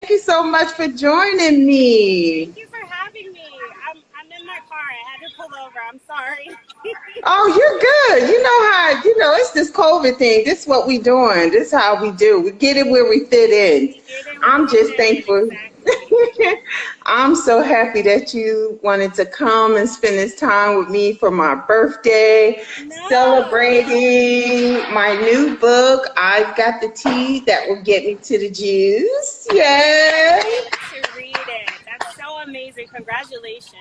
you so much for joining me. Thank you for having me. I'm in my car. I had to pull over. I'm sorry. Oh, you're good. You know how, it's this COVID thing. This is what we doing. This is how we do. We get it where we fit in. We get in where I'm we just fit in. thankful. Exactly. I'm so happy that you wanted to come and spend this time with me for my birthday, No. celebrating my new book, I've Got the Tea That Will Get Me to the Juice. I can't Yay! wait to read it. That's so amazing. Congratulations.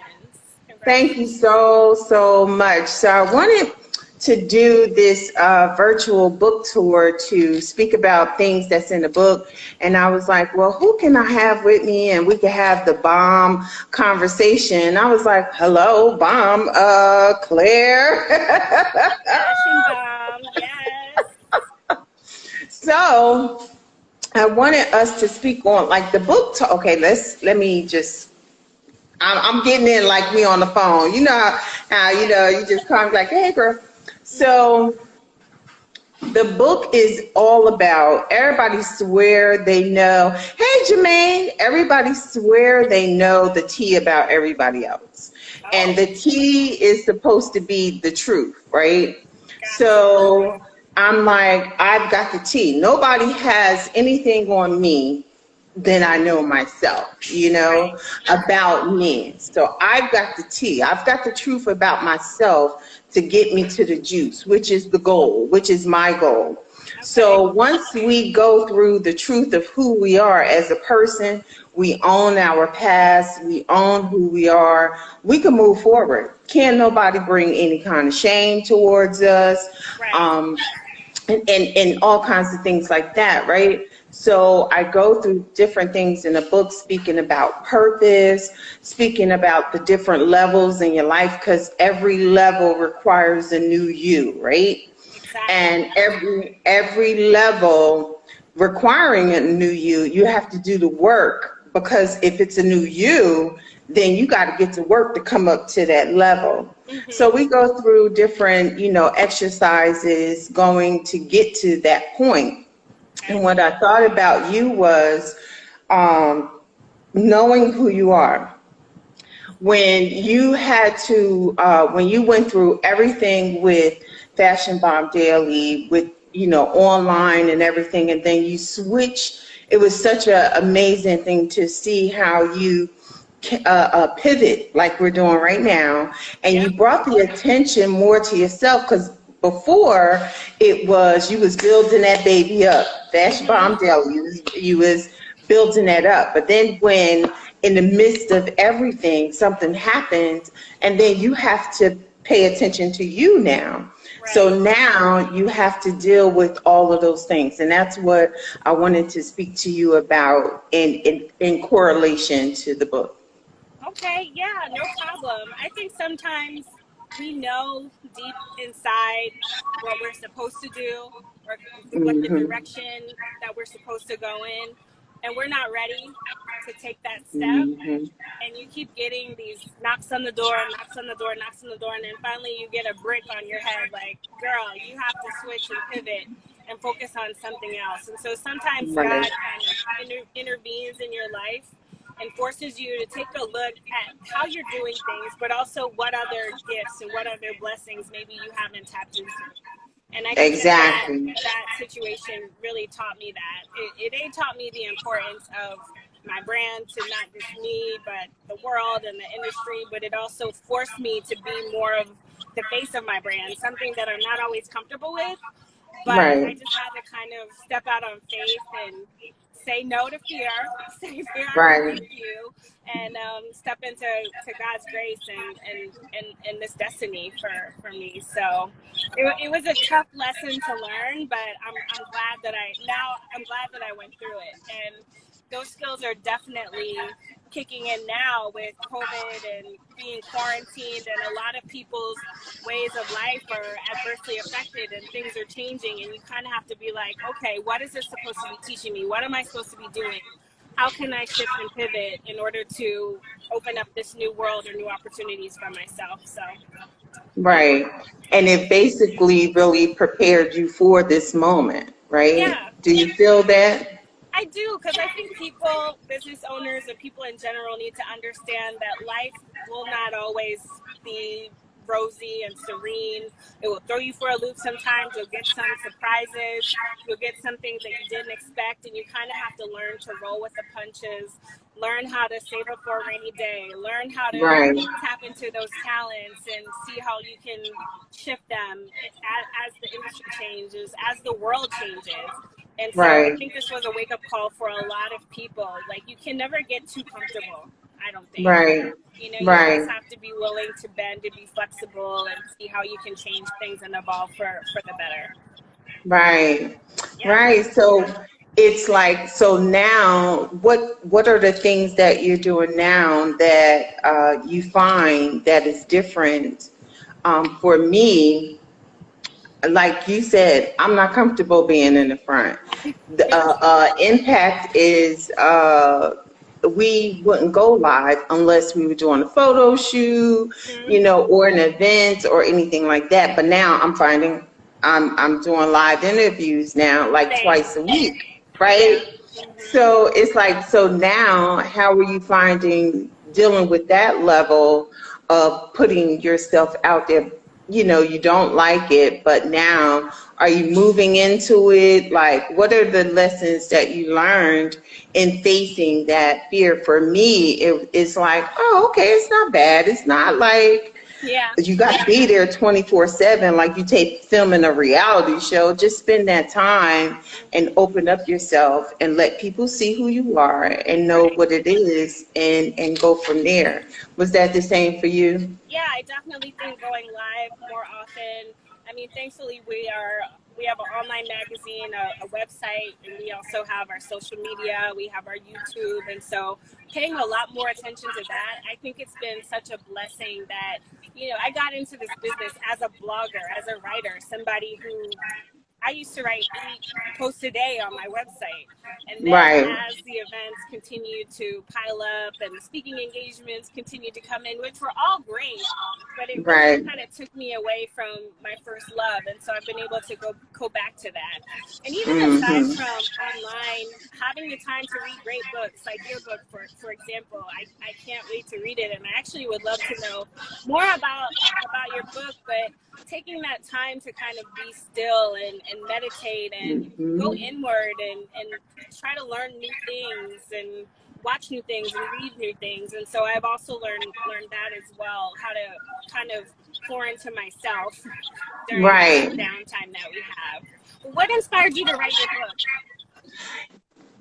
Thank you Congratulations. so much. So I wanted to do this virtual book tour to speak about things that's in the book. And I was like, well, who can I have with me? And we could have the bomb conversation. I was like, hello, bomb, Claire. Fashion bomb. Yes. So I wanted us to speak on like the book. Okay, let me just I'm getting in like me on the phone. You know how you just call me like, hey girl. So the book is all about everybody swear they know. Hey Jermaine, everybody swear they know the tea about everybody else. And Oh, the tea is supposed to be the truth, right? gotcha. So I'm like, I've got the tea. Nobody has anything on me than I know myself, Right. about me. So I've got the tea. I've got the truth about myself to get me to the juice, which is the goal, which is my goal. Okay. So once we go through the truth of who we are as a person, we own our past, we own who we are, we can move forward. Can't nobody bring any kind of shame towards us. Right. Um, and all kinds of things like that, right? So I go through different things in the book, speaking about purpose, speaking about the different levels in your life, because every level requires a new you, right? Exactly. And every level requiring a new you, you have to do the work, because if it's a new you, then you got to get to work to come up to that level. So Mhm. we go through different, exercises going to get to that point. And Okay. what I thought about you was um, knowing who you are. When you went through everything with Fashion Bomb Daily, with, online and everything, and then you switch, it was such an amazing thing to see how you pivot like we're doing right now, and Yep. you brought the attention more to yourself, because before it was you was building that baby up. Fashion Mhm. Bomb Daily, you was building that up, but then when in the midst of everything something happens, and then you have to pay attention to you now. Right. So now you have to deal with all of those things, and that's what I wanted to speak to you about in correlation to the book. Okay, yeah, no problem. I think sometimes we know deep inside what we're supposed to do or what the Hmm. direction that we're supposed to go in, and we're not ready to take that step. Hmm. And you keep getting these knocks on the door, knocks on the door, knocks on the door, and then finally you get a brick on your head like, girl, you have to switch and pivot and focus on something else. And so sometimes Right. God kind of intervenes in your life and forces you to take a look at how you're doing things, but also what other gifts and what other blessings maybe you haven't tapped into. And I think that Exactly. that situation really taught me that. It taught me the importance of my brand to not just me, but the world and the industry. But it also forced me to be more of the face of my brand, something that I'm not always comfortable with. But I Right. just had to kind of step out on faith and say no to fear, say fear, I Right. rebuke you, and step into God's grace and this destiny for me. So it was a tough lesson to learn, but I'm glad that I went through it, and those skills are definitely kicking in now with COVID and being quarantined, and a lot of people's ways of life are adversely affected and things are changing, and you kind of have to be like, okay, what is this supposed to be teaching me? What am I supposed to be doing? How can I shift and pivot in order to open up this new world or new opportunities for myself? So Right. And it basically really prepared you for this moment, right? yeah, Do you feel that? I do, because I think people, business owners, and people in general need to understand that life will not always be rosy and serene. It will throw you for a loop sometimes. You'll get some surprises. You'll get some things that you didn't expect, and you kind of have to learn to roll with the punches, learn how to save up for a rainy day, learn how to Right, tap into those talents and see how you can shift them as the industry changes, as the world changes. And so I right, think this was a wake up call for a lot of people. Like, you can never get too comfortable, I don't think. right, You know, you always right, have to be willing to bend, to be flexible, and see how you can change things and evolve for the better. right, Yeah. right. So it's like, so now, what are the things that you're doing now that you find that is different? For me, like you said, I'm not comfortable being in the front. The impact is we wouldn't go live unless we were doing a photo shoot, Mhm. or an event or anything like that. But now I'm finding I'm doing live interviews now like Same. twice a week, Yeah. right? Hmm. So it's like, so now how are you finding dealing with that level of putting yourself out there? You don't like it, but now are you moving into it? Like, what are the lessons that you learned in facing that fear? For me, it's like, oh, okay, it's not bad. It's not like Yeah. you got to be there 24/7 like you take filming a reality show. Just spend that time and Hmm. open up yourself and let people see who you are and know Right. what it is, and go from there. Was that the same for you? Yeah, I definitely think going live more often. I mean, thankfully we have an online magazine, a website, and we also have our social media. We have our YouTube, and so paying a lot more attention to that. I think it's been such a blessing that, I got into this business as a blogger, as a writer, somebody who I used to write 8 posts a day on my website. And then Right, as the events continued to pile up and the speaking engagements continued to come in, which were all great, but it really right. kind of took me away from my first love. And so I've been able to go back to that. And even aside Hmm. from online, having the time to read great books, like your book, for example, I can't wait to read it. And I actually would love to know more about your book, but taking that time to kind of be still and meditate and go Hmm. inward and try to learn new things and watch new things and read new things. And so I've also learned that as well, how to kind of pour into myself during this Right. downtime that we have. What inspired you to write your book?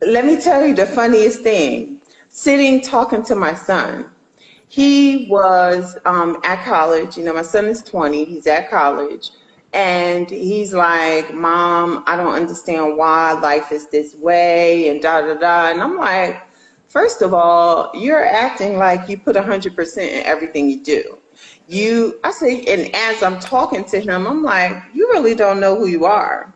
Let me tell you the funniest thing. Sitting talking to my son. Okay. He was at college. My son is 20. He's at college. And he's like, Mom, I don't understand why life is this way and da da da. And I'm like, first of all, you're acting like you put 100% in everything you do. I say, and as I'm talking to him, I'm like, you really don't know who you are.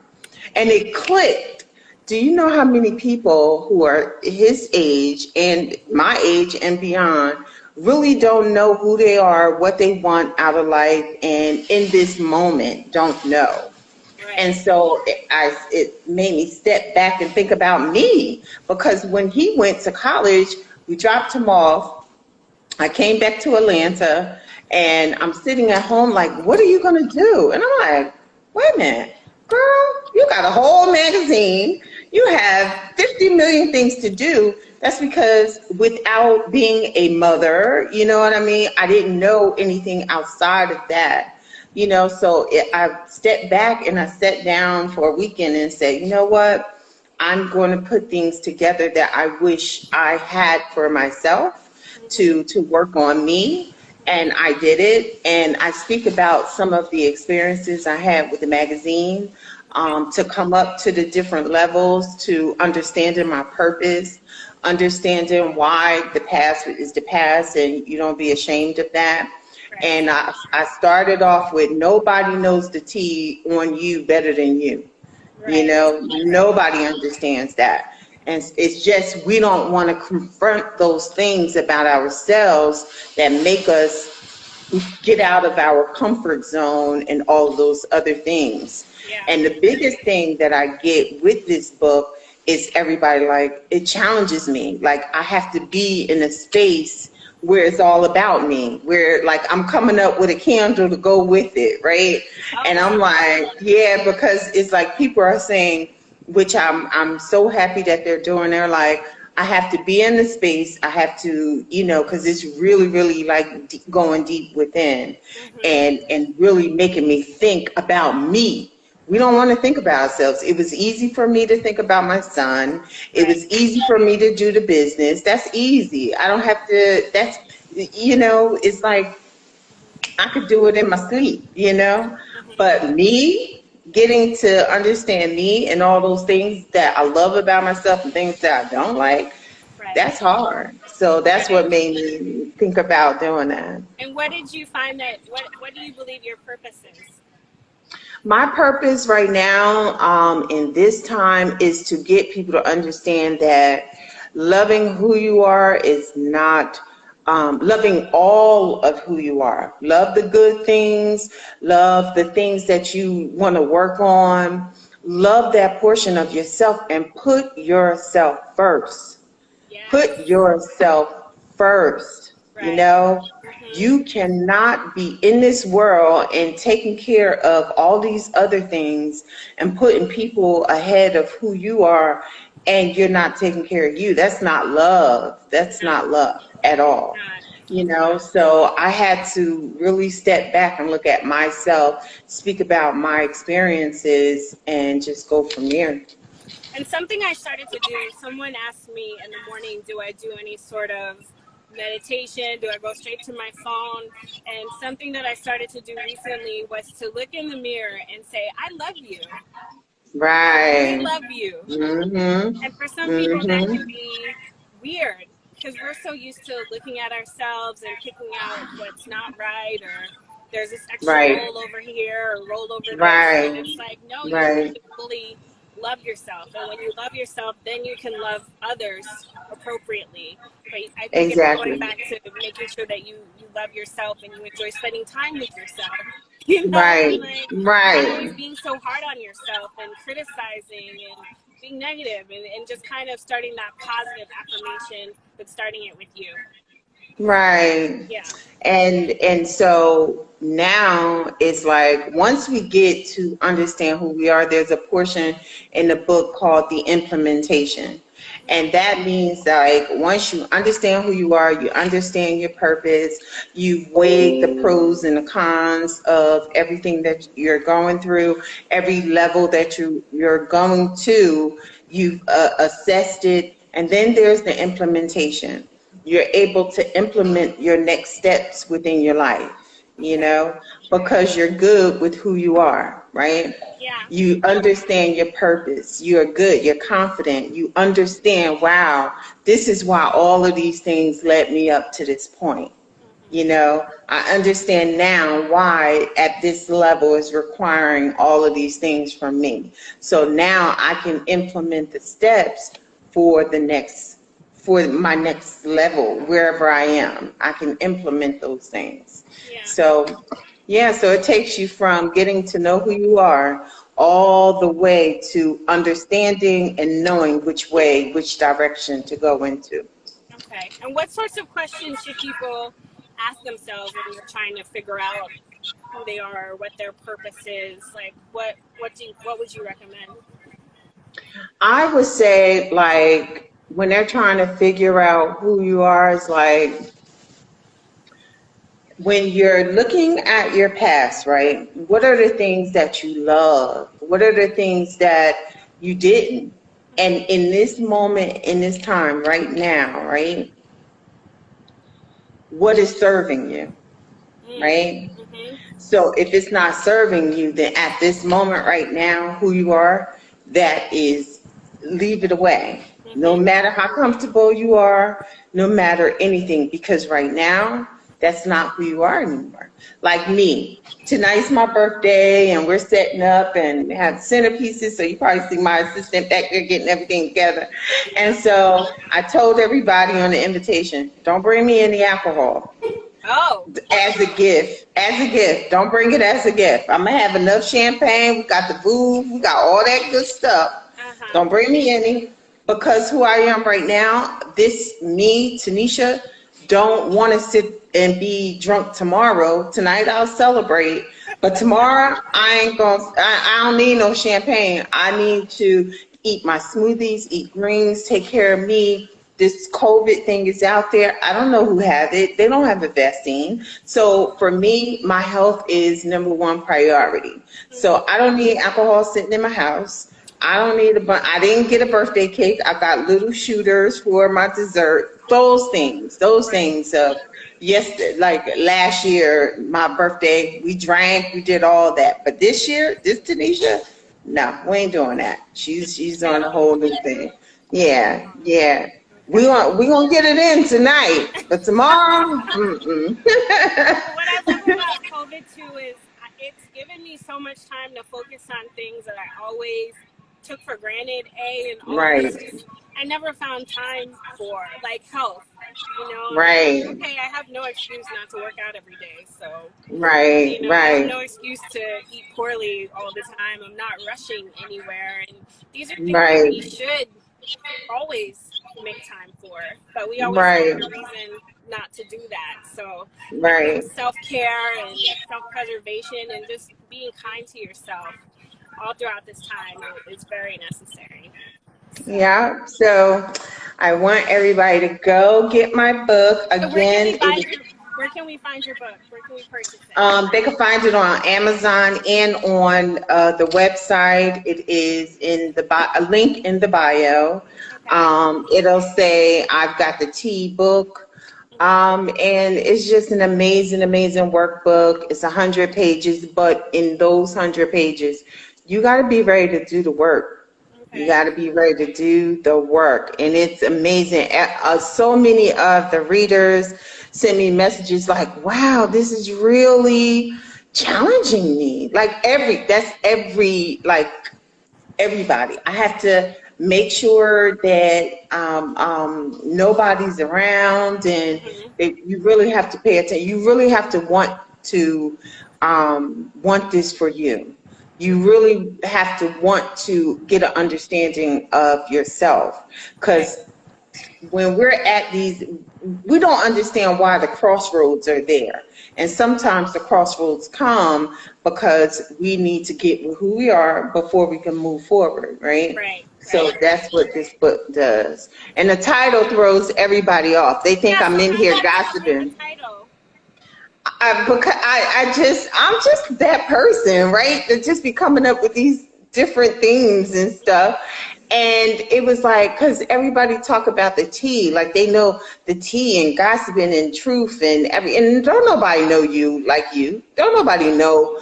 And it clicked. Do you know how many people who are his age and my age and beyond really don't know who they are, what they want out of life, and in this moment don't know? And Right. so it made me step back and think about me, because when he went to college, we dropped him off. I came back to Atlanta, and I'm sitting at home like, what are you going to do? And I'm like, wait a minute, girl, you got a whole magazine. You have 50 million things to do. That's because without being a mother, you know what I mean? I didn't know anything outside of that. So I stepped back and I sat down for a weekend and said, you know what? I'm going to put things together that I wish I had for myself Hmm. to work on me. And I did it. And I speak about some of the experiences I had with the magazine, Okay. to come up to the different levels, to understanding my purpose, understanding why the past is the past and you don't be ashamed of that. Right. And I started off with, nobody knows the tea on you better than you. Right. Right. Nobody understands that. And it's just, we don't want to confront those things about ourselves that make us get out of our comfort zone and all those other things. Yeah. And the biggest thing that I get with this book is everybody, like, it challenges me. Like, I have to be in a space where it's all about me, where like I'm coming up with a candle to go with it, right? Oh, And I'm wow. like, yeah, because it's like people are saying, which I'm so happy that they're doing. They're like, I have to be in the space. I have to, you know, because it's really, really like going deep within, Mm-hmm. and really making me think about me. We don't want to think about ourselves. It was easy for me to think about my son. It Right. was easy for me to do the business. That's easy. I don't have to, that's, you know, it's like I could do it in my sleep, you know? Mm-hmm. But me getting to understand me and all those things that I love about myself and things that I don't like, Right. that's hard. So that's Right. what made me think about doing that. And what did you find that, what do you believe your purpose is? My purpose right now, in this time, is to get people to understand that loving who you are is not loving all of who you are. Love the good things, love the things that you want to work on, love that portion of yourself, and put yourself first. Put Yes. yourself first. You Right. know, Mm-hmm. you cannot be in this world and taking care of all these other things and putting people ahead of who you are, and you're not taking care of you. That's not love. That's No, not love at it's all. not. You It's know, not. so I had to really step back and look at myself, speak about my experiences, and just go from there. And something I started to do, someone asked me in the morning, do I do any sort of meditation? Do I go straight to my phone? And something that I started to do recently was to look in the mirror and say, I love you. I really Right. love you. Mhm. And for some people, that can Mhm. be weird because we're so used to looking at ourselves and picking out what's not right, or there's this extra Right. roll over here or roll over this. And Right. it's like, no, you have Right. to fully love yourself. And when you love yourself, then you can love others appropriately. But I think it's going Exactly. back to making sure that you love yourself and you enjoy spending time with yourself. You know, Right. like not always Right. being so hard on yourself and criticizing and being negative, and just kind of starting that positive affirmation, but starting it with you. Right. Yeah. And so now it's like once we get to understand who we are, there's a portion in the book called the implementation. And that means like once you understand who you are, you understand your purpose, you've weighed the pros and the cons of everything that you're going through, every level that you're going to, you've assessed it, and then there's the implementation. You're able to implement your next steps within your life, you Okay. know, because you're good with who you are, right? Yeah. You understand your purpose. You're good. You're confident. You understand, wow, this is why all of these things led me up to this point. You Hmm. know, I understand now why at this level is requiring all of these things from me. So now I can implement the steps for the next, for my next level, wherever I am. I can implement those things. Yeah. So, yeah, so it takes you from getting to know who you are all the way to understanding and knowing which way, which direction to go into. Okay. And what sorts of questions should people ask themselves when they're trying to figure out who they are, what their purpose is? Like, what would you recommend? I would say, like, when they're trying to figure out who you are, is like when you're looking at your past, right? What are the things that you love? What are the things that you didn't? And Hmm. in this moment, in this time, right now, right? What is serving you, Mm. right? Hmm. So if it's not serving you, then at this moment right now, who you are, that is, leave it away. No Hmm. matter how comfortable you are, no matter anything, because right now, that's not who you are anymore. Like me, tonight's my birthday and we're setting up and have centerpieces, so you probably see my assistant back there getting everything together. And Yeah. so I told everybody on the invitation, don't bring me any alcohol Oh. as a gift. As a gift. Don't bring it as a gift. I'm gonna have enough champagne. We got the booze. We got all that good stuff. Uh huh. Don't bring me any. because who I am right now, Tanisha, don't want to sit and be drunk tomorrow. Tonight I'll celebrate, but tomorrow I ain't gonna. I don't need no champagne. I need to eat my smoothies, eat greens, take care of me. This COVID thing is out there. I don't know who has it. They don't have a vaccine. So for me, my health is number one priority. So I don't need alcohol sitting in my house. I don't need I didn't get a birthday cake. I got little shooters for my dessert. Those things of like last year, my birthday, we drank, we did all that. But this year, this Tanisha, no, we ain't doing that. She's on a whole new thing. Yeah, yeah. We gonna get it in tonight, but tomorrow, mm-mm. What I love about COVID too is it's given me so much time to focus on things that I always took for granted. And always Right, just, I never found time for, like, health. I'm like, right, okay, I have no excuse not to work out every day. So, right, I have right, no excuse to eat poorly all the time. I'm not rushing anywhere. And these are things that we right, should always make time for, but we always find right, a reason not to do that. So I think right. self-care and self-preservation and just being kind to yourself all throughout this time is very necessary. So, Yeah. So I want everybody to go get my book so where can we again. buy your where can we find your book? Where can we purchase it? They can find it on Amazon and on the website. It is in a link in the bio. Okay. It'll say I've got the T book. And it's just an amazing, amazing workbook. It's 100 pages, but in those 100 pages, you got to be ready to do the work. You Okay. got to be ready to do the work. And it's amazing. So many of the readers send me messages like, wow, this is really challenging me. Like everybody. I have to make sure that nobody's around, and Hmm. you really have to pay attention. You really have to want this for you. You really have to want to get an understanding of yourself, Right. because when we're at these, we don't understand why the crossroads are there. And sometimes the crossroads come because we need to get who we are before we can move forward, right? Right. So Right. that's what this book does. And the title throws everybody off. They think Yeah. I'm So in how here did you come with the gossiping. title? I'm just that person, right? That just be coming up with these different things and stuff. And it was like, because everybody talk about the tea, like they know the tea and gossiping and truth and don't nobody know you like you. Don't nobody know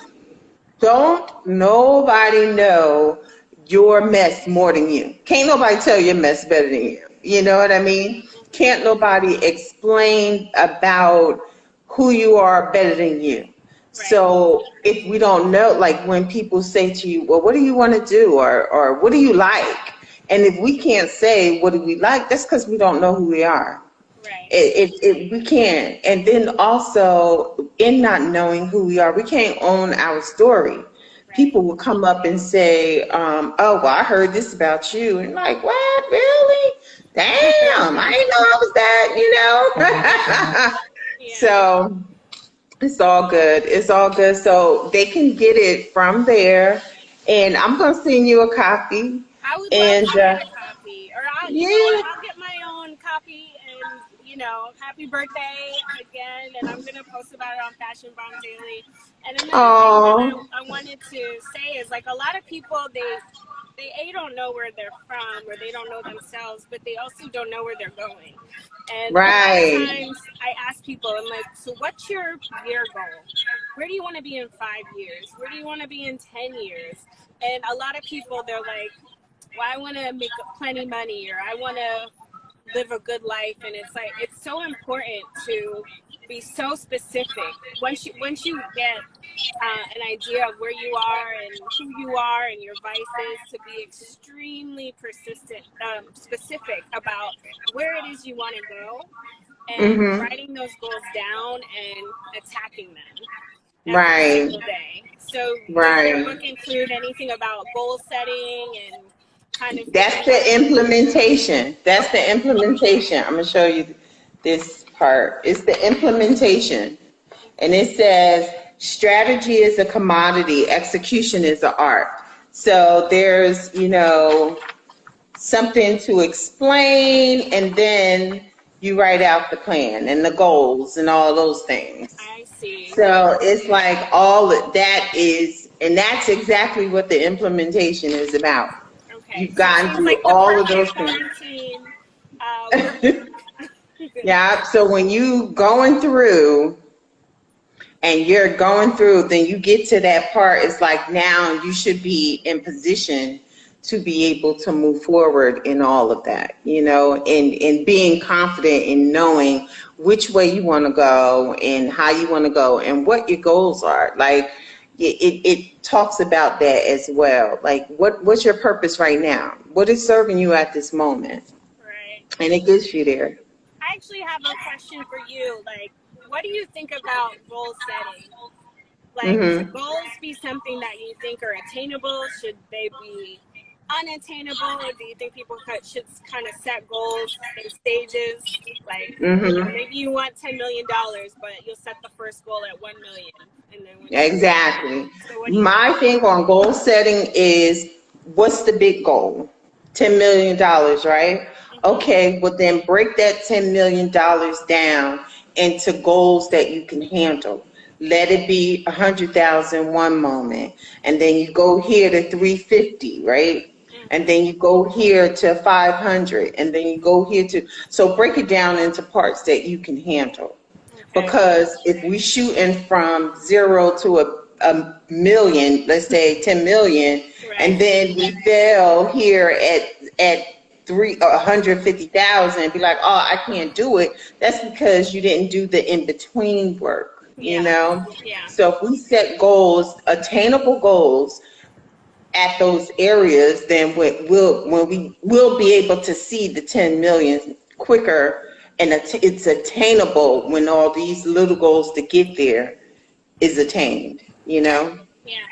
your mess more than you. Can't nobody tell your mess better than you. You know what I mean? Hmm. Can't nobody explain about who you are better than you. Right. So if we don't know, like when people say to you, well, what do you want to do? Or what do you like? And if we can't say what do we like, that's because we don't know who we are. Right. We can't. And then also, in not knowing who we are, we can't own our story. Right. People will come up and say, oh, well, I heard this about you. And like, what? Really? Damn, I didn't know I was that, Yeah. So it's all good. It's all good. So they can get it from there. And I'm going to send you a copy. I would love And to get a copy, or yeah. I'll get my own copy, and happy birthday again. And I'm gonna post about it on Fashion Bomb Daily. And another thing that Oh, I wanted to say is, like, a lot of people, they don't know where they're from, or they don't know themselves, but they also don't know where they're going. And a lot of right. times I ask people, I'm like, so what's your year goal? Where do you want to be in 5 years? Where do you want to be in 10 years? And a lot of people, they're like, well, I want to make plenty money, or I want to live a good life. And it's like, it's so important to be so specific. Once you get an idea of where you are and who you are and your vices, to be extremely persistent, specific about where it is you want to go, and Mm-hmm. writing those goals down and attacking them every Right. single day. So does your Right. book include anything about goal setting and kind of That's figuring the out. implementation. That's the Okay. implementation. I'm gonna show you this part. It's the implementation. And Okay. it says strategy is a commodity, execution is an art. So there's, something to explain, and then you write out the plan and the goals and all those things. I see. So it's like all of that is, and that's exactly what the implementation is about. Okay. You've So it got to seems do like the all of perfect those things. quarantine workbook. Yeah, so when you going through and you're going through, then you get to that part, it's like now you should be in position to be able to move forward in all of that, and being confident in knowing which way you want to go and how you want to go and what your goals are. Like it talks about that as well. Like what's your purpose right now? What is serving you at this moment? Right. And it gets you there. I actually have a question for you. Like, what do you think about goal setting? Like, should Hmm. goals be something that you think are attainable? Should they be unattainable? Or do you think people should kind of set goals in stages? Like, Hmm. maybe you want $10 million, but you'll set the first goal at 1 million, and then once you. Exactly. So, what do you think My about thing on goal setting is, what's the big goal? $10 million, right? that? Okay, well then break that $10 million down into goals that you can handle. Let it be 100,000 one moment, and then you go here to 350, right? And then you go here to 500, and then you go here to, so break it down into parts that you can handle. Okay. Because if we shooting from zero to a million, let's say 10 million, Right. and then we fail here at 150,000 and be like, oh, I can't do it. That's because you didn't do the in-between work, Yeah. Yeah. So if we set goals, attainable goals, at those areas, then when we will be able to see the 10 million quicker, and it's attainable when all these little goals to get there is attained, Yeah.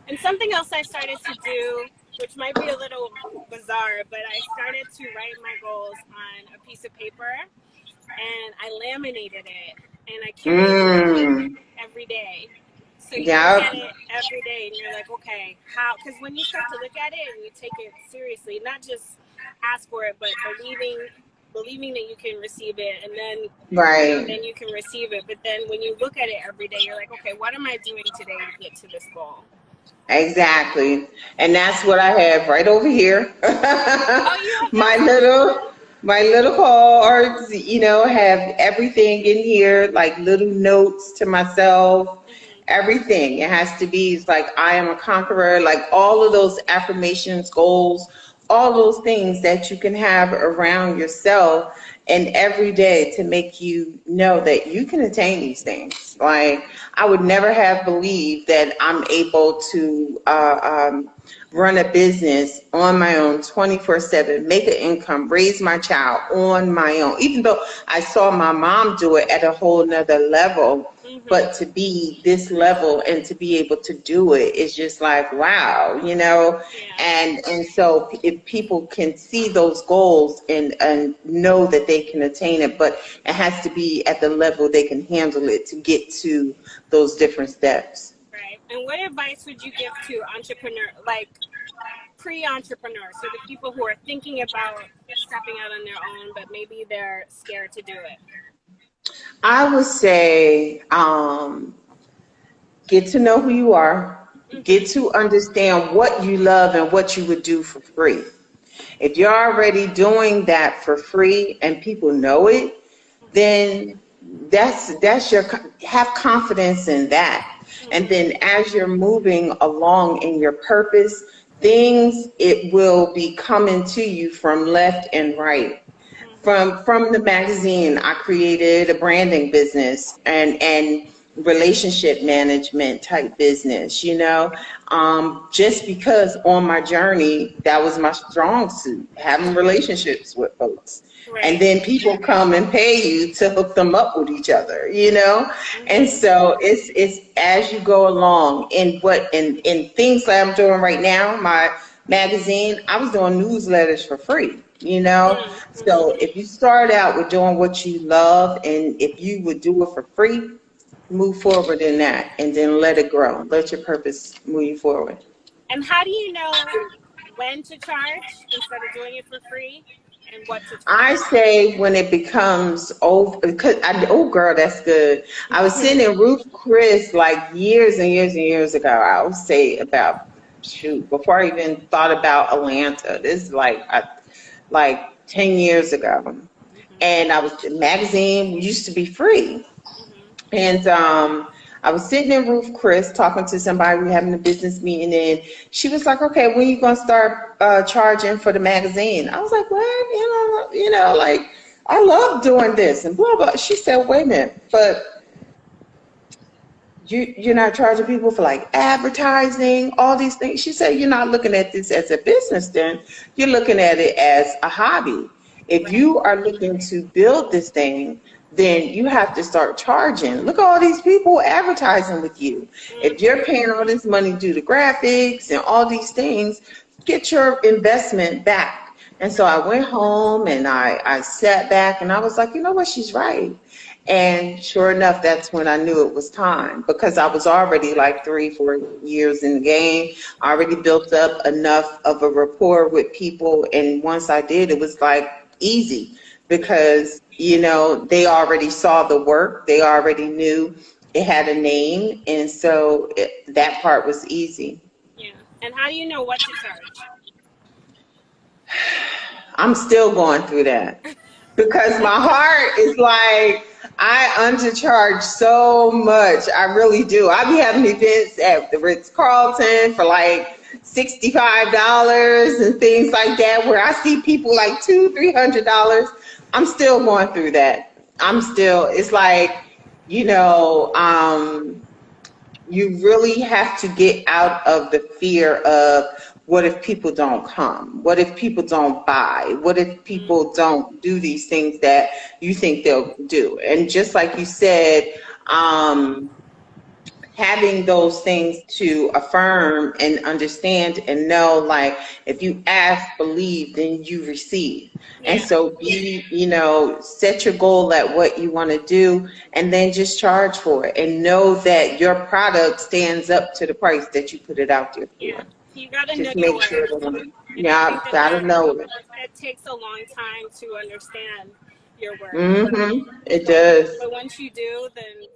And something else I started to do, which might be a little bizarre, but I started to write my goals on a piece of paper and I laminated it and I carry it with me Mm, every day. So you look yeah, at it every day and you're like, okay, how? Because when you start to look at it and you take it seriously, not just ask for it, but believing that you can receive it, and right. then you can receive it. But then when you look at it every day, you're like, okay, what am I doing today to get to this goal? Exactly. And that's what I have right over here. Oh, you have that my too? little my little cards, have everything in here, like little notes to myself, Hmm. everything. It has to be, it's like I am a conqueror, like all of those affirmations, goals, all those things that you can have around yourself and every day to make you know that you can attain these things. Like I would never have believed that I'm able to run a business on my own 24/7, make an income, raise my child on my own, even though I saw my mom do it at a whole nother level. Hmm. But to be this level and to be able to do it is just like, wow, Yeah. and so if people can see those goals and know that they can attain it, but it has to be at the level they can handle it to get to those different steps. Right. And what advice would you give to like pre-entrepreneurs, so the people who are thinking about stepping out on their own, but maybe they're scared to do it? I would say, get to know who you are, get Hmm. to understand what you love and what you would do for free. If you're already doing that for free and people know it, then that's your, have confidence in that. And Hmm. then as you're moving along in your purpose, things, it will be coming to you from left and right. Hmm. From the magazine, I created a branding business and relationship management type business, just because on my journey, that was my strong suit, having relationships with folks. And Right. then people come and pay you to hook them up with each other, And Hmm. so it's as you go along in in things that I'm doing right now, magazine, I was doing newsletters for free, you know? So Mm-hmm. if you start out with doing what you love and if you would do it for free, move forward in that and then let it grow. Let your purpose move you forward. And how do you know when to charge instead of doing it for free, and what to I charge? say when it becomes over, because oh girl, that's good. I was sitting in Ruth Chris like years and years and years ago. I would say about shoot before I even thought about Atlanta. This is like 10 years ago, Mm-hmm. and I was the magazine used to be free. Mm-hmm. And I was sitting in Ruth Chris talking to somebody. We were having a business meeting, and she was like, "Okay, when you gonna start charging for the magazine?" I was like, "What? Like I love doing this and blah blah." She said, "Wait a minute, but you're not charging people for like advertising, all these things." She said, "You're not looking at this as a business, then you're looking at it as a hobby. If Right. you are looking to build this thing, then you have to start charging. Look at all these people advertising with you. If you're Mm-hmm. paying all this money to do the graphics and all these things, get your investment back." And so I went home and I sat back and I was like, you know what, she's right. And sure enough, that's when I knew it was time because I was already like 3, 4 years in the game. I already built up enough of a rapport with people. And once I did, it was like easy Yeah. because, they already saw the work. They already knew it had a name. And so that part was easy. Yeah. And how do you know what to charge? I'm still going through that because my heart is like, I undercharge so much. I really do. I be having events at the Ritz Carlton for like $65 and things like that where I see people like $200, $300. I'm still going through that. I'm Mm-hmm. still, it's like, you know, um, you really have to get out of the fear of what if people don't come? What if people don't buy? What if people don't do these things that you think they'll do? And just like you said, um, having those things to affirm and understand and know, like, if you ask, believe, then you receive. And Yeah. so set your goal at what you want to do and then just charge for it and know that your product stands up to the price that you put it out there Yeah. for. You gotta know Just your make sure worth. that, And I yeah, think that gotta know it. it takes a long time to understand your worth. Mm-hmm. It But does. once you do, then